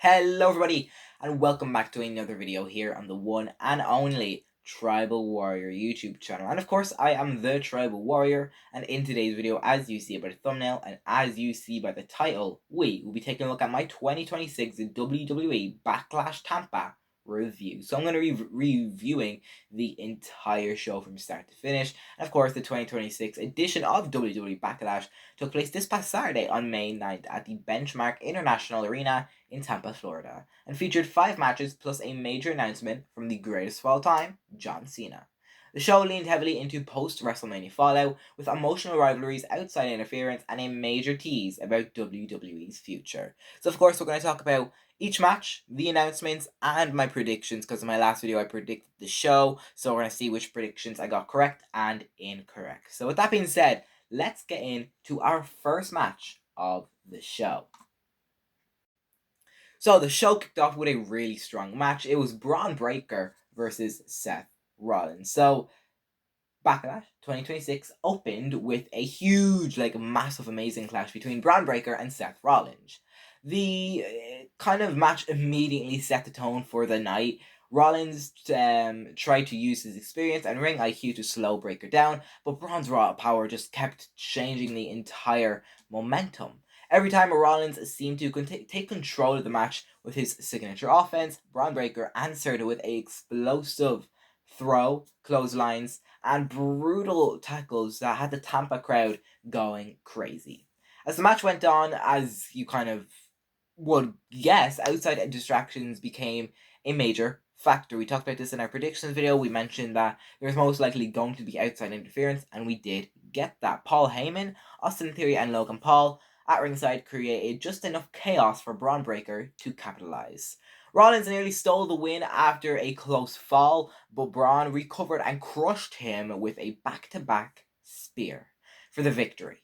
Hello everybody and welcome back to another video here on the one and only Tribal Warrior YouTube channel. And of course I am the Tribal Warrior, and in today's video, as you see by the thumbnail and as you see by the title, we will be taking a look at my 2026 WWE BackLash Tampa review. So I'm going to be reviewing the entire show from start to finish. And of course the 2026 edition of WWE BackLash took place this past Saturday on May 9th at the Benchmark International Arena in Tampa, Florida, and featured 5 matches plus a major announcement from the greatest of all time, John Cena. The show leaned heavily into post-WrestleMania fallout, with emotional rivalries, outside interference, and a major tease about WWE's future. So of course we're going to talk about each match, the announcements, and my predictions, because in my last video I predicted the show, so we're going to see which predictions I got correct and incorrect. So with that being said, let's get into our first match of the show. So the show kicked off with a really strong match. It was Braun Breaker versus Seth Rollins. So Backlash 2026 opened with a huge, massive, amazing clash between Braun Breaker and Seth Rollins. The kind of match immediately set the tone for the night. Rollins tried to use his experience and ring IQ to slow Breaker down, but Braun's raw power just kept changing the entire momentum. Every time Rollins seemed to take control of the match with his signature offense, Braun Breaker answered with an explosive throw, clotheslines, and brutal tackles that had the Tampa crowd going crazy. As the match went on, as you kind of would guess, outside distractions became a major factor. We talked about this in our predictions video. We mentioned that there was most likely going to be outside interference, and we did get that. Paul Heyman, Austin Theory, and Logan Paul at ringside created just enough chaos for Braun Breaker to capitalize. Rollins nearly stole the win after a close fall, but Braun recovered and crushed him with a back-to-back spear for the victory.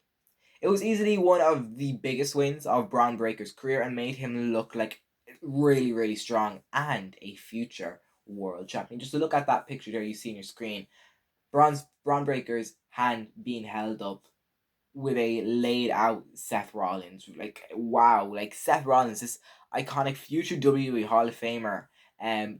It was easily one of the biggest wins of Braun Breaker's career and made him look like really, really strong and a future world champion. Just to look at that picture there you see on your screen, Braun Breaker's hand being held up with a laid out Seth Rollins. Wow, Seth Rollins, this iconic future WWE Hall of Famer,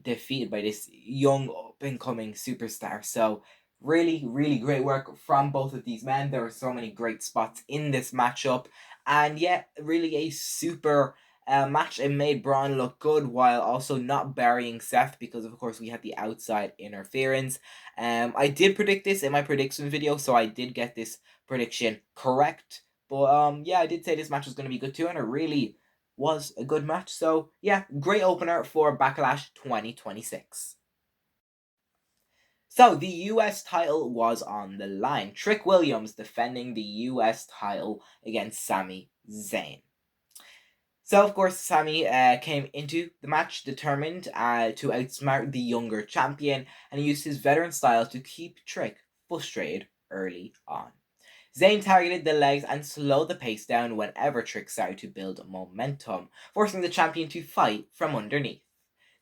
defeated by this young up and coming superstar. So really, really great work from both of these men. There were so many great spots in this matchup, and yet really a super match. It made Braun look good while also not burying Seth, because of course we had the outside interference. I did predict this in my prediction video, so I did get this prediction correct. But yeah, I did say this match was going to be good too, and it really was a good match. So yeah, great opener for Backlash 2026. So the US title was on the line. Trick Williams defending the US title against Sami Zayn. So of course Sami came into the match determined to outsmart the younger champion, and he used his veteran style to keep Trick frustrated early on. Zayn targeted the legs and slowed the pace down whenever Trick started to build momentum, forcing the champion to fight from underneath.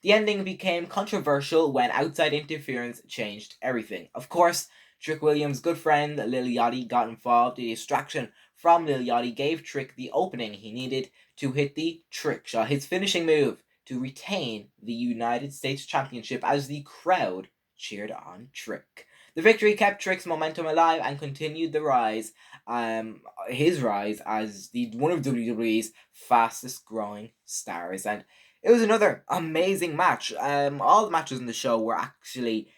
The ending became controversial when outside interference changed everything. Of course, Trick Williams' good friend Lil Yachty got involved. The distraction from Lil Yachty gave Trick the opening he needed to hit the trick shot, his finishing move, to retain the United States Championship as the crowd cheered on Trick. The victory kept Trick's momentum alive and continued the rise, his rise as one of WWE's fastest growing stars. And it was another amazing match. All the matches in the show were actually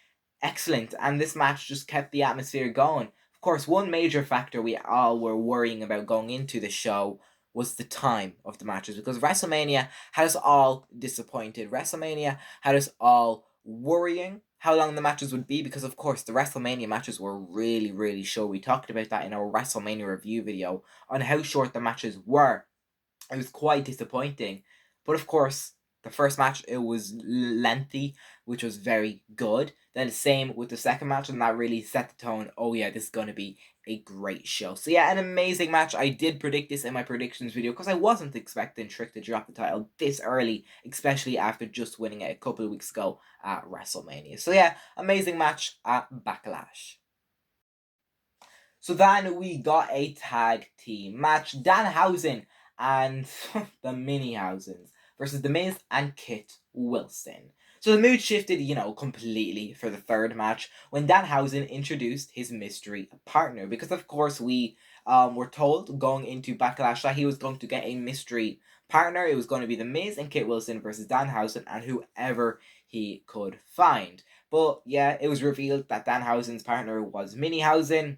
excellent, and this match just kept the atmosphere going. Of course, one major factor we all were worrying about going into the show was the time of the matches, because WrestleMania had us all disappointed. WrestleMania had us all worrying how long the matches would be, because of course the WrestleMania matches were really, really short. We talked about that in our WrestleMania review video on how short the matches were. It was quite disappointing. But of course, the first match, it was lengthy, which was very good. Then the same with the second match, and that really set the tone. Oh yeah, this is going to be a great show. So yeah, an amazing match. I did predict this in my predictions video, because I wasn't expecting Trick to drop the title this early, especially after just winning it a couple of weeks ago at WrestleMania. So yeah, amazing match at Backlash. So then we got a tag team match. Danhausen and the Mini Hausens versus The Miz and Kit Wilson. So the mood shifted, completely for the third match when Danhausen introduced his mystery partner. Because, of course, we were told going into Backlash that he was going to get a mystery partner. It was going to be The Miz and Kit Wilson versus Danhausen and whoever he could find. But yeah, it was revealed that Danhausen's partner was Minihausen.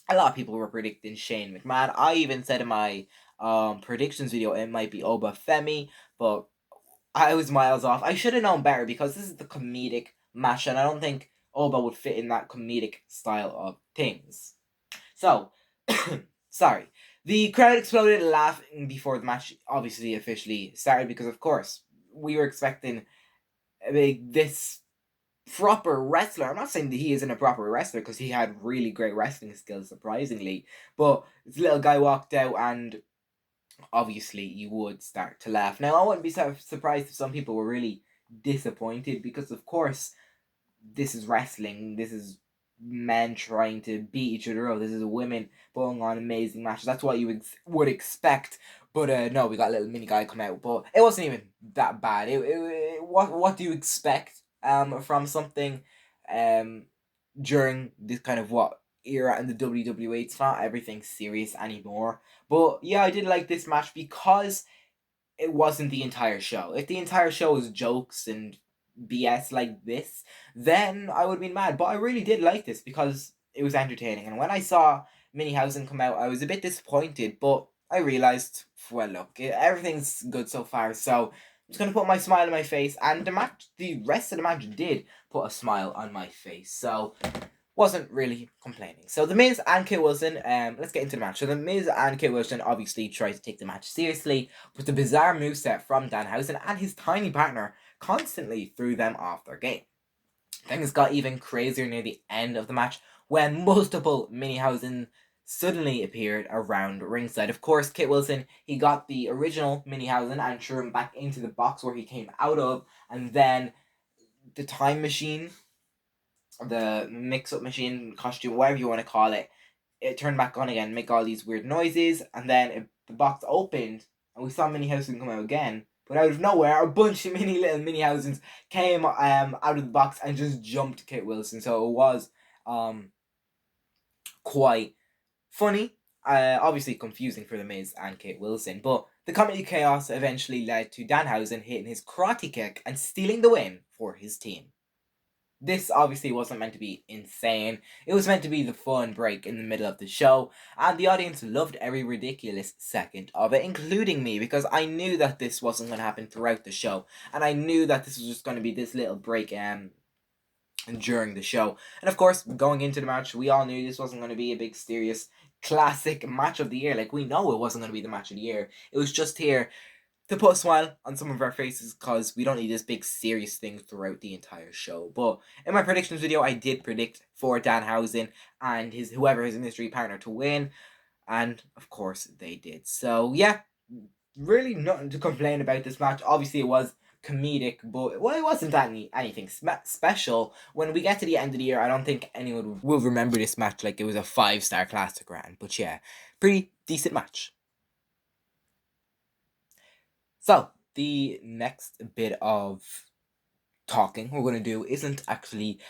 A lot of people were predicting Shane McMahon. I even said in my predictions video it might be Oba Femi, but I was miles off. I should have known better because this is the comedic match, and I don't think Oba would fit in that comedic style of things. So, sorry. The crowd exploded laughing before the match obviously officially started because, of course, we were expecting this proper wrestler. I'm not saying that he isn't a proper wrestler because he had really great wrestling skills, surprisingly. But this little guy walked out, and obviously you would start to laugh. Now, I wouldn't be surprised if some people were really disappointed because, of course, this is wrestling. This is men trying to beat each other up. This is women putting on amazing matches. That's what you would expect. But no, we got a little mini guy come out, but it wasn't even that bad. What do you expect from something during this kind of what era in the WWE? It's not everything serious anymore. But yeah, I did like this match because it wasn't the entire show. If the entire show was jokes and BS like this, then I would have been mad. But I really did like this because it was entertaining. And when I saw Minihausen come out, I was a bit disappointed, but I realized, well, look, everything's good so far. So I'm just gonna put my smile on my face, and the rest of the match did put a smile on my face. So wasn't really complaining. So The Miz and Kit Wilson, let's get into the match. So The Miz and Kit Wilson obviously tried to take the match seriously, but the bizarre moveset from Danhausen and his tiny partner constantly threw them off their game. Things got even crazier near the end of the match when multiple Minihausen suddenly appeared around ringside. Of course, Kit Wilson, he got the original Minihausen and threw him back into the box where he came out of, and then the time machine, the mix-up machine, costume, whatever you want to call it, it turned back on again, make all these weird noises, and then the box opened, and we saw Minihausen come out again. But out of nowhere, a bunch of little Minihausens came out of the box and just jumped Kit Wilson. So it was quite funny. Obviously confusing for The Miz and Kit Wilson, but the comedy chaos eventually led to Danhausen hitting his karate kick and stealing the win for his team. This obviously wasn't meant to be insane. It was meant to be the fun break in the middle of the show, and the audience loved every ridiculous second of it, including me, because I knew that this wasn't going to happen throughout the show, and I knew that this was just going to be this little break during the show. And of course, going into the match, we all knew this wasn't going to be a big, serious, classic match of the year. Like, we know it wasn't going to be the match of the year. It was just here to put a smile on some of our faces because we don't need this big serious thing throughout the entire show. But in my predictions video, I did predict for Danhausen and his mystery partner to win, and of course they did. So yeah, really nothing to complain about this match. Obviously it was comedic, but it wasn't anything special. When we get to the end of the year, I don't think anyone will remember this match like it was a 5-star classic round. But yeah, pretty decent match. So, the next bit of talking we're going to do isn't actually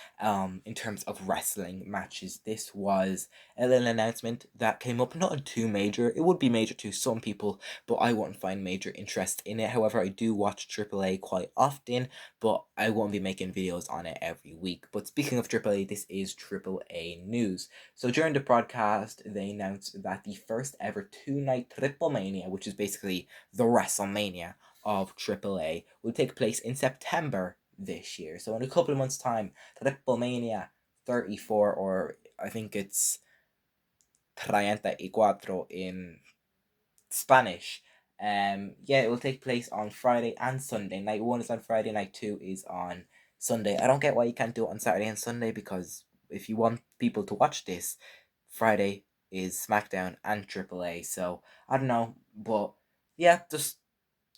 in terms of wrestling matches. This was a little announcement that came up, not too major. It would be major to some people, but I wouldn't find major interest in it. However, I do watch AAA quite often, but I won't be making videos on it every week. But speaking of AAA, this is AAA news. So during the broadcast, they announced that the first ever 2-night Triple Mania, which is basically the WrestleMania of AAA, will take place in September this year. So in a couple of months' time, Triple Mania 34, or I think it's 34 in Spanish. Yeah, it will take place on Friday and Sunday. Night 1 is on Friday, night 2 is on Sunday. I don't get why you can't do it on Saturday and Sunday, because if you want people to watch this, Friday is SmackDown and AAA. So I don't know, but yeah, just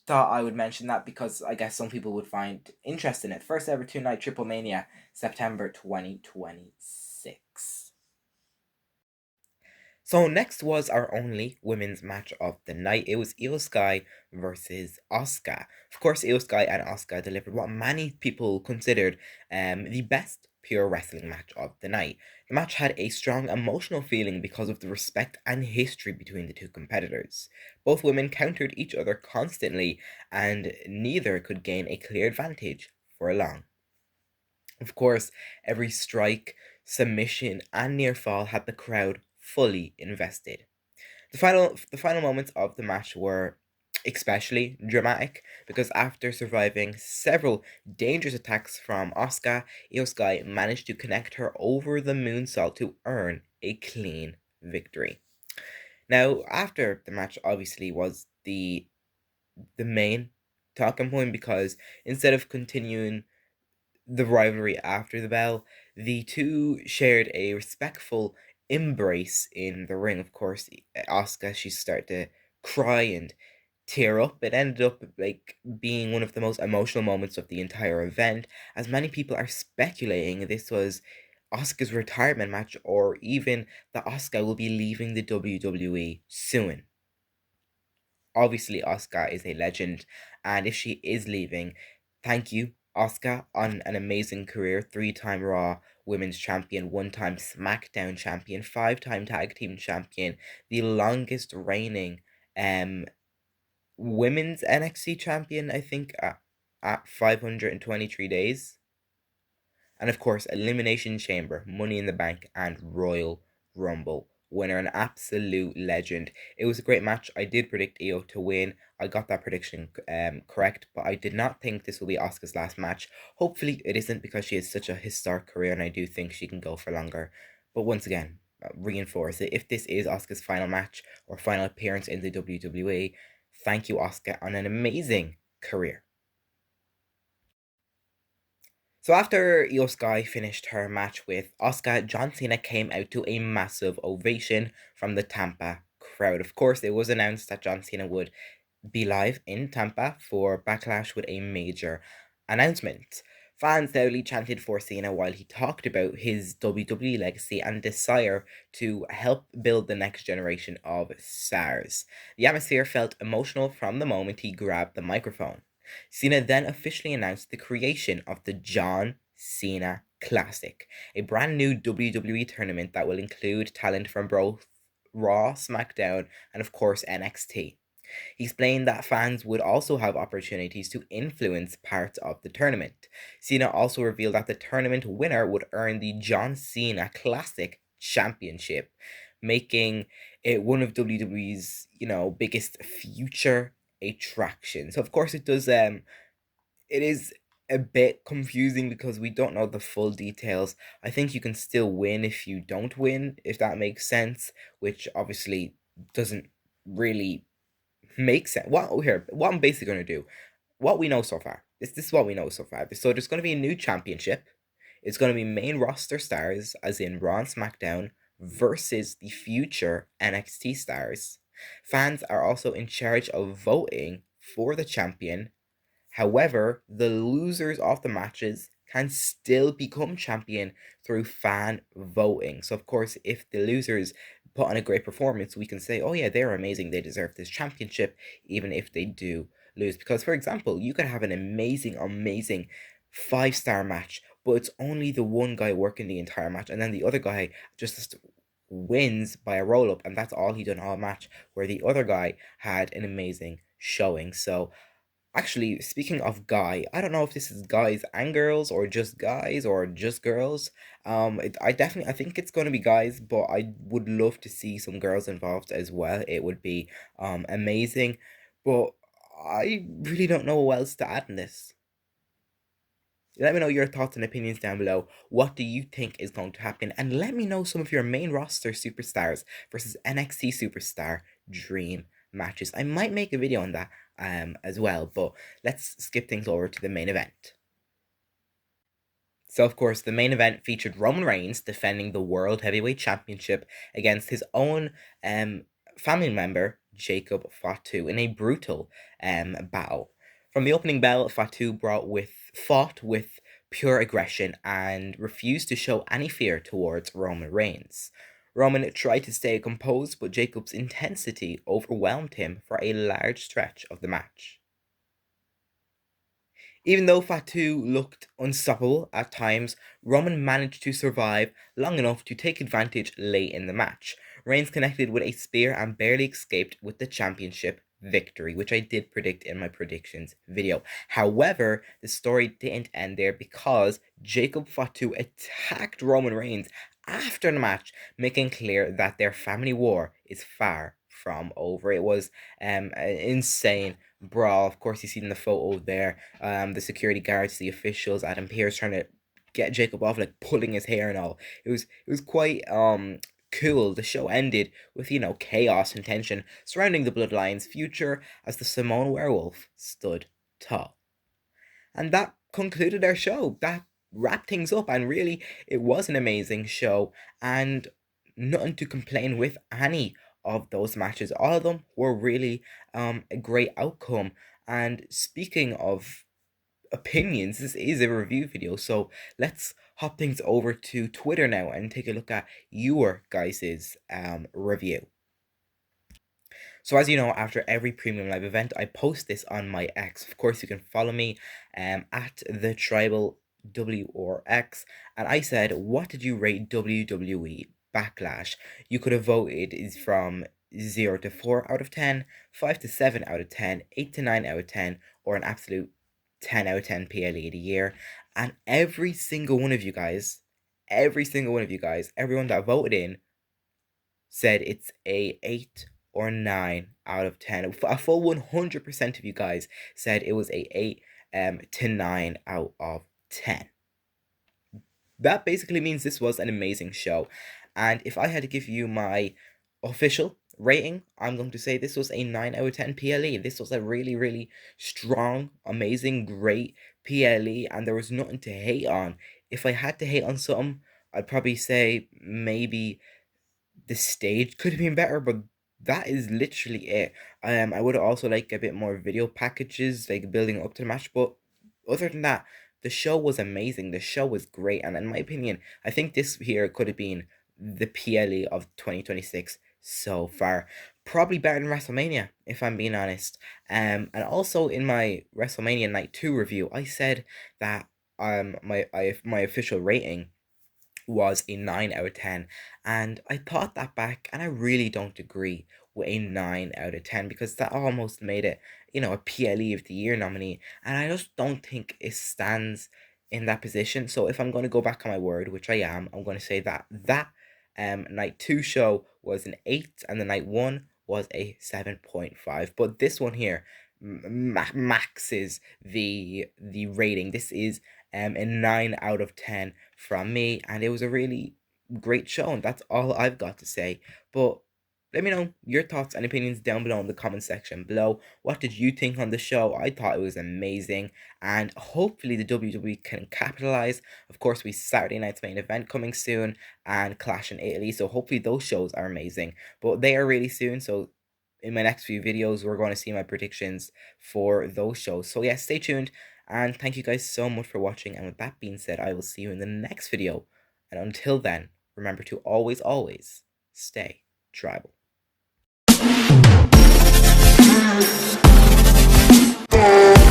thought I would mention that because I guess some people would find interest in it. First ever 2-night Triple Mania, September 2026. So next was our only women's match of the night. It was Io Sky versus Asuka. Of course, Io Sky and Asuka delivered what many people considered the best pure wrestling match of the night. The match had a strong emotional feeling because of the respect and history between the two competitors. Both women countered each other constantly, and neither could gain a clear advantage for long. Of course, every strike, submission, and near fall had the crowd fully invested. The final moments of the match were especially dramatic because after surviving several dangerous attacks from Asuka, Io Sky managed to connect her over the moonsault to earn a clean victory. Now, after the match obviously was the main talking point because instead of continuing the rivalry after the bell, the two shared a respectful embrace in the ring. Of course, Asuka, she started to cry and tear up. It ended up like being one of the most emotional moments of the entire event, as many people are speculating this was Asuka's retirement match, or even that Asuka will be leaving the WWE soon. Obviously, Asuka is a legend, and if she is leaving, thank you, Asuka, on an amazing career. Three-time Raw Women's Champion, one-time SmackDown Champion, five-time Tag Team Champion, the longest reigning women's NXT Champion, I think, at 523 days. And of course, Elimination Chamber, Money in the Bank, and Royal Rumble winner, an absolute legend. It was a great match. I did predict Io to win. I got that prediction correct, but I did not think this will be Asuka's last match. Hopefully, it isn't because she has such a historic career, and I do think she can go for longer. But once again, reinforce it. If this is Asuka's final match or final appearance in the WWE, thank you, Asuka, on an amazing career. So after Io Sky finished her match with Asuka, John Cena came out to a massive ovation from the Tampa crowd. Of course, it was announced that John Cena would be live in Tampa for BackLash with a major announcement. Fans loudly chanted for Cena while he talked about his WWE legacy and desire to help build the next generation of stars. The atmosphere felt emotional from the moment he grabbed the microphone. Cena then officially announced the creation of the John Cena Classic, a brand new WWE tournament that will include talent from both Raw, SmackDown, and of course NXT. He explained that fans would also have opportunities to influence parts of the tournament. Cena also revealed that the tournament winner would earn the John Cena Classic Championship, making it one of WWE's, biggest future attractions. So of course it is a bit confusing because we don't know the full details. I think you can still win if you don't win, if that makes sense, which obviously doesn't really make sense. What I'm basically gonna do, what we know so far. This is what we know so far. So there's gonna be a new championship. It's gonna be main roster stars, as in Raw and SmackDown, versus the future NXT stars. Fans are also in charge of voting for the champion. However, the losers of the matches can still become champion through fan voting. So, of course, if the losers put on a great performance, we can say, oh, yeah, they're amazing. They deserve this championship, even if they do lose. Because, for example, you could have an amazing, amazing 5-star match, but it's only the one guy working the entire match, and then the other guy just wins by a roll up, and that's all he done all match, where the other guy had an amazing showing. So, actually, speaking of guy, I don't know if this is guys and girls or just girls. I think it's going to be guys, but I would love to see some girls involved as well. It would be amazing, but I really don't know what else to add in this. Let me know your thoughts and opinions down below. What do you think is going to happen? And let me know some of your main roster superstars versus NXT superstar dream matches. I might make a video on that as well, but let's skip things over to the main event. So, of course, the main event featured Roman Reigns defending the World Heavyweight Championship against his own family member, Jacob Fatu, in a brutal battle. From the opening bell, Fatu fought with pure aggression and refused to show any fear towards Roman Reigns. Roman tried to stay composed, but Jacob's intensity overwhelmed him for a large stretch of the match. Even though Fatu looked unstoppable at times, Roman managed to survive long enough to take advantage late in the match. Reigns connected with a spear and barely escaped with the championship victory, which I did predict in my predictions video. However, the story didn't end there because Jacob Fatu attacked Roman Reigns after the match, making clear that their family war is far from over. It was insane brawl. Of course, you see in the photo there, the security guards, the officials, Adam Pearce trying to get Jacob off, like pulling his hair and all. It was quite cool. The show ended with chaos and tension surrounding the Bloodline's future as the Samoan werewolf stood tall. And that concluded our show. That wrapped things up, and really, it was an amazing show, and nothing to complain with any of those matches. All of them were really a great outcome. And speaking of opinions, this is a review video, so let's hop things over to Twitter now and take a look at your guys's review. So as you know, after every premium live event, I post this on my X. Of course, you can follow me at the Tribal WRX. And I said, what did you rate WWE Backlash? You could have voted is from 0 to 4 out of 10, 5 to 7 out of 10, 8 to 9 out of 10, or an absolute 10 out of 10 PLE of the year. And every single one of you guys, everyone that voted in said it's a 8 or 9 out of 10. A full 100% of you guys said it was a 8 to 9 out of 10. That basically means this was an amazing show. And if I had to give you my official rating, I'm going to say this was a 9 out of 10 PLE. This was a really, really strong, amazing, great PLE, and there was nothing to hate on. If I had to hate on something, I'd probably say maybe the stage could have been better, but that is literally it. I would also like a bit more video packages, like building up to the match, but other than that, the show was amazing. The show was great, and in my opinion, I think this here could have been the PLE of 2026 so far. Probably better than WrestleMania, if I'm being honest. And also in my WrestleMania Night 2 review, I said that my official rating was a 9 out of 10, and I thought that back, and I really don't agree with a 9 out of 10 because that almost made it a PLE of the year nominee, and I just don't think it stands in that position. So if I'm going to go back on my word, which I am, I'm going to say that night 2 show was an 8 and the night 1 was a 7.5, but this one here maxes the rating. This is a 9 out of 10 from me, and it was a really great show, and that's all I've got to say. But let me know your thoughts and opinions down below in the comment section below. What did you think on the show? I thought it was amazing, and hopefully the WWE can capitalize. Of course, we Saturday night's main event coming soon, and Clash in Italy, so hopefully those shows are amazing. But they are really soon, so in my next few videos, we're going to see my predictions for those shows. So yeah, stay tuned, and thank you guys so much for watching. And with that being said, I will see you in the next video. And until then, remember to always, always stay tribal. Yeah.